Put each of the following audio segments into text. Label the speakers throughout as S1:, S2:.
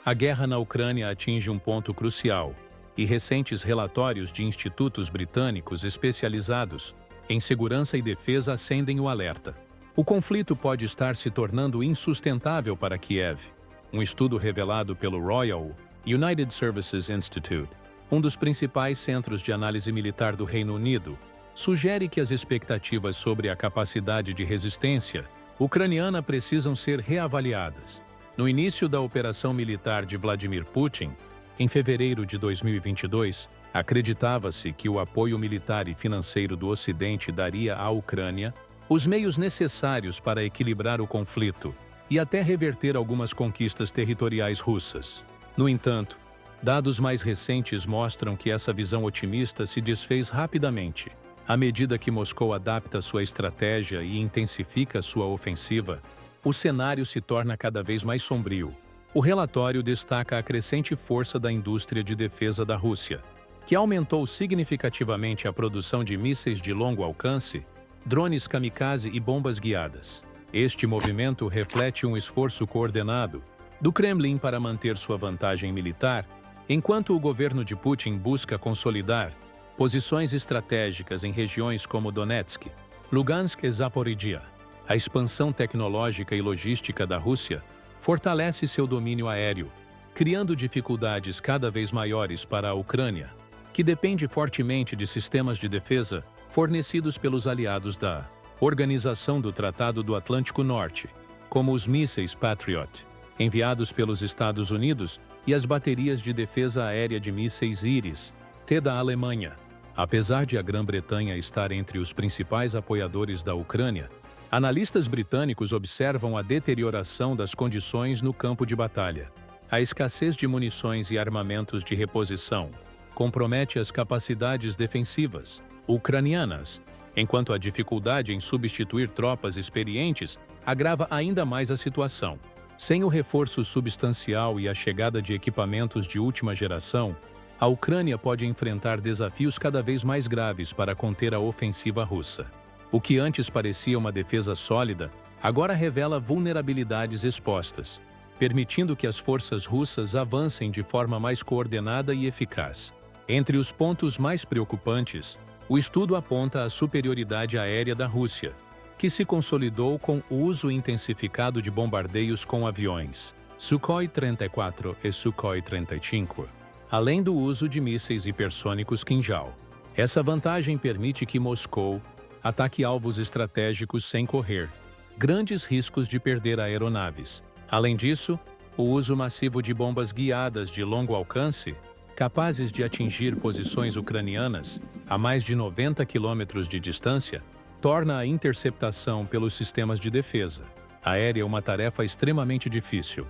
S1: A guerra na Ucrânia atinge um ponto crucial, e recentes relatórios de institutos britânicos especializados em segurança e defesa acendem o alerta. O conflito pode estar se tornando insustentável para Kiev. Um estudo revelado pelo Royal United Services Institute, um dos principais centros de análise militar do Reino Unido, sugere que as expectativas sobre a capacidade de resistência ucraniana precisam ser reavaliadas. No início da operação militar de Vladimir Putin, em fevereiro de 2022, acreditava-se que o apoio militar e financeiro do Ocidente daria à Ucrânia os meios necessários para equilibrar o conflito e até reverter algumas conquistas territoriais russas. No entanto, dados mais recentes mostram que essa visão otimista se desfez rapidamente. À medida que Moscou adapta sua estratégia e intensifica sua ofensiva, o cenário se torna cada vez mais sombrio. O relatório destaca a crescente força da indústria de defesa da Rússia, que aumentou significativamente a produção de mísseis de longo alcance, drones kamikaze e bombas guiadas. Este movimento reflete um esforço coordenado do Kremlin para manter sua vantagem militar, enquanto o governo de Putin busca consolidar posições estratégicas em regiões como Donetsk, Lugansk e Zaporizhia. A expansão tecnológica e logística da Rússia fortalece seu domínio aéreo, criando dificuldades cada vez maiores para a Ucrânia, que depende fortemente de sistemas de defesa fornecidos pelos aliados da Organização do Tratado do Atlântico Norte, como os mísseis Patriot, enviados pelos Estados Unidos, e as baterias de defesa aérea de mísseis Iris-T da Alemanha. Apesar de a Grã-Bretanha estar entre os principais apoiadores da Ucrânia, analistas britânicos observam a deterioração das condições no campo de batalha. A escassez de munições e armamentos de reposição compromete as capacidades defensivas ucranianas, enquanto a dificuldade em substituir tropas experientes agrava ainda mais a situação. Sem o reforço substancial e a chegada de equipamentos de última geração, a Ucrânia pode enfrentar desafios cada vez mais graves para conter a ofensiva russa. O que antes parecia uma defesa sólida, agora revela vulnerabilidades expostas, permitindo que as forças russas avancem de forma mais coordenada e eficaz. Entre os pontos mais preocupantes, o estudo aponta a superioridade aérea da Rússia, que se consolidou com o uso intensificado de bombardeios com aviões Sukhoi 34 e Sukhoi 35, além do uso de mísseis hipersônicos Kinjal. Essa vantagem permite que Moscou ataque alvos estratégicos sem correr grandes riscos de perder aeronaves. Além disso, o uso massivo de bombas guiadas de longo alcance, capazes de atingir posições ucranianas a mais de 90 quilômetros de distância, torna a interceptação pelos sistemas de defesa aérea uma tarefa extremamente difícil.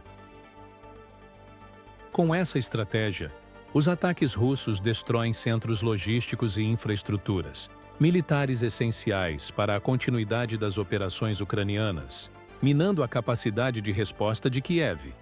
S1: Com essa estratégia, os ataques russos destroem centros logísticos e infraestruturas militares essenciais para a continuidade das operações ucranianas, minando a capacidade de resposta de Kiev.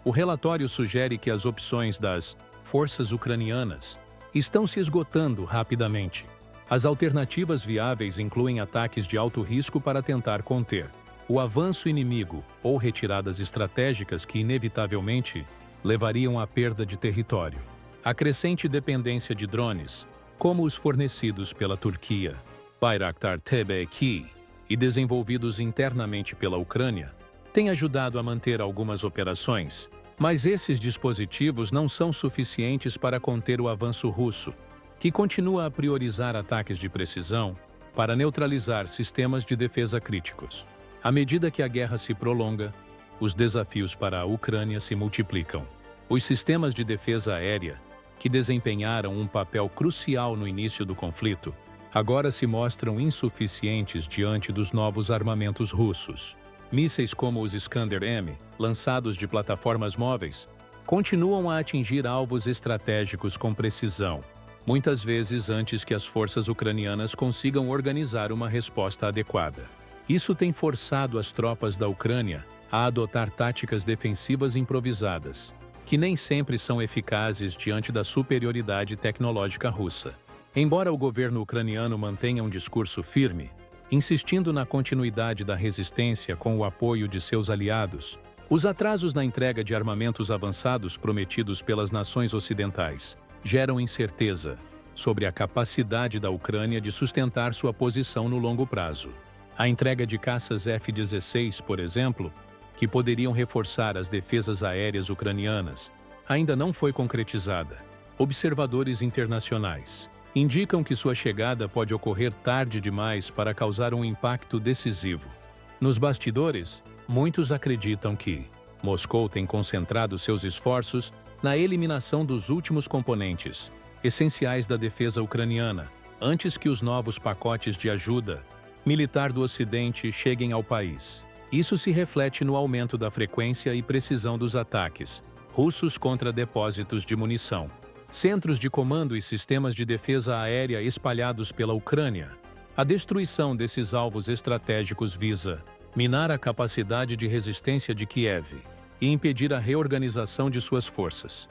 S1: O relatório sugere que as opções das forças ucranianas estão se esgotando rapidamente. As alternativas viáveis incluem ataques de alto risco para tentar conter o avanço inimigo ou retiradas estratégicas que inevitavelmente levariam à perda de território. A crescente dependência de drones, como os fornecidos pela Turquia, Bayraktar TB2, e desenvolvidos internamente pela Ucrânia, tem ajudado a manter algumas operações, mas esses dispositivos não são suficientes para conter o avanço russo, que continua a priorizar ataques de precisão para neutralizar sistemas de defesa críticos. À medida que a guerra se prolonga, os desafios para a Ucrânia se multiplicam. Os sistemas de defesa aérea, que desempenharam um papel crucial no início do conflito, agora se mostram insuficientes diante dos novos armamentos russos. Mísseis como os Iskander-M, lançados de plataformas móveis, continuam a atingir alvos estratégicos com precisão, muitas vezes antes que as forças ucranianas consigam organizar uma resposta adequada. Isso tem forçado as tropas da Ucrânia a adotar táticas defensivas improvisadas, que nem sempre são eficazes diante da superioridade tecnológica russa. Embora o governo ucraniano mantenha um discurso firme, insistindo na continuidade da resistência com o apoio de seus aliados, Os atrasos na entrega de armamentos avançados prometidos pelas nações ocidentais geram incerteza sobre a capacidade da Ucrânia de sustentar sua posição no longo prazo. A entrega de caças F-16, por exemplo, que poderiam reforçar as defesas aéreas ucranianas, ainda não foi concretizada. Observadores internacionais indicam que sua chegada pode ocorrer tarde demais para causar um impacto decisivo. Nos bastidores, muitos acreditam que Moscou tem concentrado seus esforços na eliminação dos últimos componentes essenciais da defesa ucraniana, antes que os novos pacotes de ajuda militar do Ocidente cheguem ao país. Isso se reflete no aumento da frequência e precisão dos ataques russos contra depósitos de munição, centros de comando e sistemas de defesa aérea espalhados pela Ucrânia. A destruição desses alvos estratégicos visa minar a capacidade de resistência de Kiev e impedir a reorganização de suas forças.